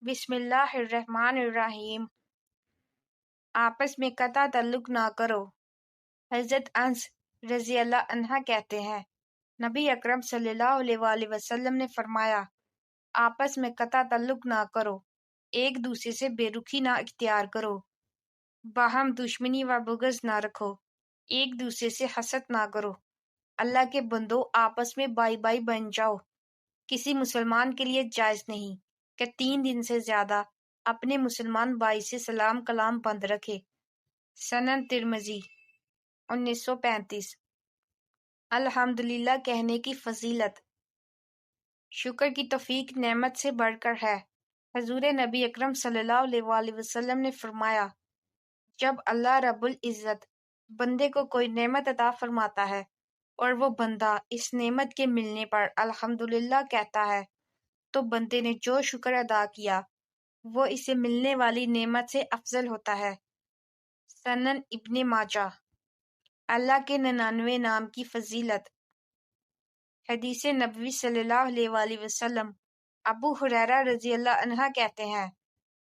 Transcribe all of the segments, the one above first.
بسم اللہ الرحمن الرحیم۔ آپس میں قطع تعلق نہ کرو۔ حضرت انس رضی اللہ عنہ کہتے ہیں، نبی اکرم صلی اللہ علیہ وآلہ وسلم نے فرمایا، آپس میں قطع تعلق نہ کرو، ایک دوسرے سے بے رخی نہ اختیار کرو، باہم دشمنی و بغض نہ رکھو، ایک دوسرے سے حسد نہ کرو، اللہ کے بندو آپس میں بائی بائی بن جاؤ۔ کسی مسلمان کے لیے جائز نہیں کہ 3 دن سے زیادہ اپنے مسلمان بھائی سے سلام کلام بند رکھے۔ سنن ترمذی 1935۔ الحمدللہ کہنے کی فضیلت۔ شکر کی توفیق نعمت سے بڑھ کر ہے۔ حضور نبی اکرم صلی اللہ علیہ وآلہ وسلم نے فرمایا، جب اللہ رب العزت بندے کو کوئی نعمت عطا فرماتا ہے اور وہ بندہ اس نعمت کے ملنے پر الحمدللہ کہتا ہے تو بندے نے جو شکر ادا کیا وہ اسے ملنے والی نعمت سے افضل ہوتا ہے۔ سنن ابن ماجہ۔ اللہ کے 99 نام کی فضیلت۔ حدیث نبوی صلی اللہ علیہ وآلہ وسلم۔ ابو ہریرہ رضی اللہ عنہ کہتے ہیں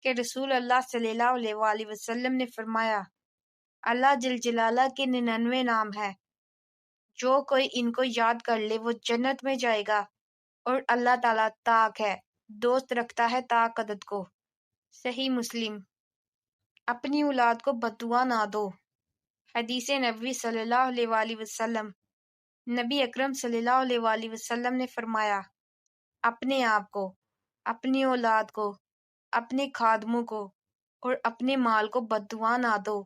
کہ رسول اللہ صلی اللہ علیہ وآلہ وسلم نے فرمایا، اللہ جل جلالہ کے 99 نام ہیں، جو کوئی ان کو یاد کر لے وہ جنت میں جائے گا، اور اللہ تعالیٰ طاق ہے، دوست رکھتا ہے طاق عدد کو۔ صحیح مسلم۔ اپنی اولاد کو بددعا نہ دو۔ حدیث نبوی صلی اللہ علیہ وآلہ وسلم۔ نبی اکرم صلی اللہ علیہ وآلہ وسلم نے فرمایا، اپنے آپ کو، اپنی اولاد کو، اپنے خادموں کو اور اپنے مال کو بددعا نہ دو،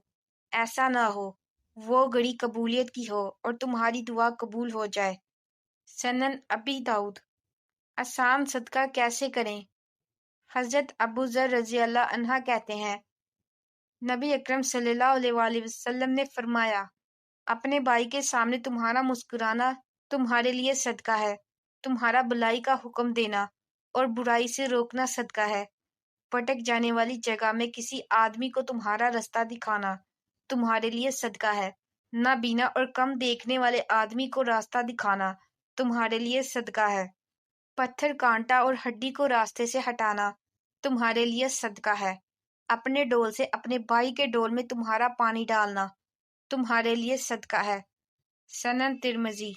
ایسا نہ ہو وہ گھڑی قبولیت کی ہو اور تمہاری دعا قبول ہو جائے۔ سنن ابی داؤد۔ آسان صدقہ کیسے کریں؟ حضرت ابو ذر رضی اللہ عنہ کہتے ہیں، نبی اکرم صلی اللہ علیہ وآلہ وسلم نے فرمایا، اپنے بھائی کے سامنے تمہارا مسکرانا تمہارے لیے صدقہ ہے، تمہارا بھلائی کا حکم دینا اور برائی سے روکنا صدقہ ہے، بھٹک جانے والی جگہ میں کسی آدمی کو تمہارا رستہ دکھانا تمہارے لیے صدقہ ہے، نابینا اور کم دیکھنے والے آدمی کو راستہ دکھانا تمہارے لیے صدقہ ہے، پتھر کانٹا اور ہڈی کو راستے سے ہٹانا تمہارے لیے صدقہ ہے، اپنے ڈول سے اپنے بھائی کے ڈول میں تمہارا پانی ڈالنا تمہارے لیے صدقہ ہے۔ سنن ترمذی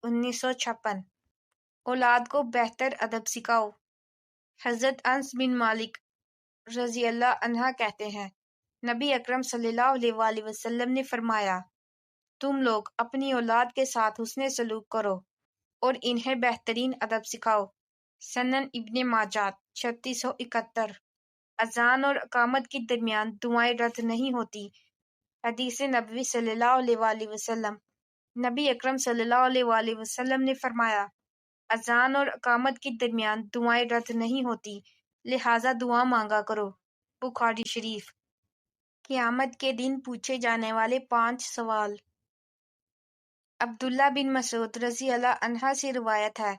1956۔ اولاد کو بہتر ادب سکھاؤ۔ حضرت انس بن مالک رضی اللہ عنہ کہتے ہیں، نبی اکرم صلی اللہ علیہ وآلہ وسلم نے فرمایا، تم لوگ اپنی اولاد کے ساتھ حسن سلوک کرو اور انہیں بہترین ادب سکھاؤ۔ سنن ابن ماجہ 3671۔ اذان اور اقامت کے درمیان دعائیں رد نہیں ہوتی۔ حدیث نبوی صلی اللہ علیہ وآلہ وسلم۔ نبی اکرم صلی اللہ علیہ وآلہ وسلم نے فرمایا، اذان اور اقامت کے درمیان دعائیں رد نہیں ہوتی، لہٰذا دعا مانگا کرو۔ بخاری شریف۔ قیامت کے دن پوچھے جانے والے 5 سوال۔ عبداللہ بن مسعود رضی اللہ عنہ سے روایت ہے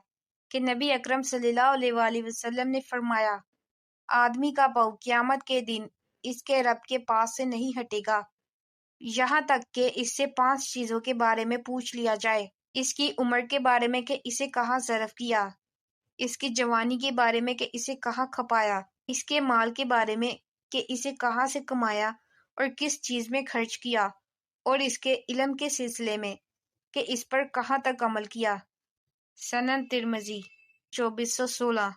کہ نبی اکرم صلی اللہ علیہ وآلہ وسلم نے فرمایا، آدمی کا پاؤں قیامت کے دن اس کے رب کے پاس سے نہیں ہٹے گا یہاں تک کہ اس سے 5 چیزوں کے بارے میں پوچھ لیا جائے، اس کی عمر کے بارے میں کہ اسے کہاں صرف کیا، اس کی جوانی کے بارے میں کہ اسے کہاں کھپایا، اس کے مال کے بارے میں کہ اسے کہاں سے کمایا اور کس چیز میں خرچ کیا، اور اس کے علم کے سلسلے میں کہ اس پر کہاں تک عمل کیا۔ سنن ترمذی 2416۔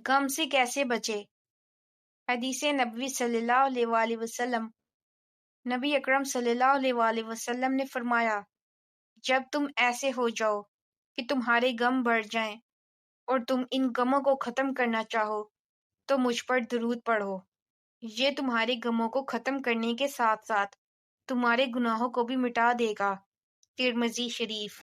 غم سے کیسے بچے؟ حدیث نبوی صلی اللہ علیہ وآلہ وسلم۔ نبی اکرم صلی اللہ علیہ وآلہ وسلم نے فرمایا، جب تم ایسے ہو جاؤ کہ تمہارے غم بڑھ جائیں اور تم ان غموں کو ختم کرنا چاہو تو مجھ پر درود پڑھو، یہ تمہارے غموں کو ختم کرنے کے ساتھ ساتھ تمہارے گناہوں کو بھی مٹا دے گا۔ ترمذی شریف۔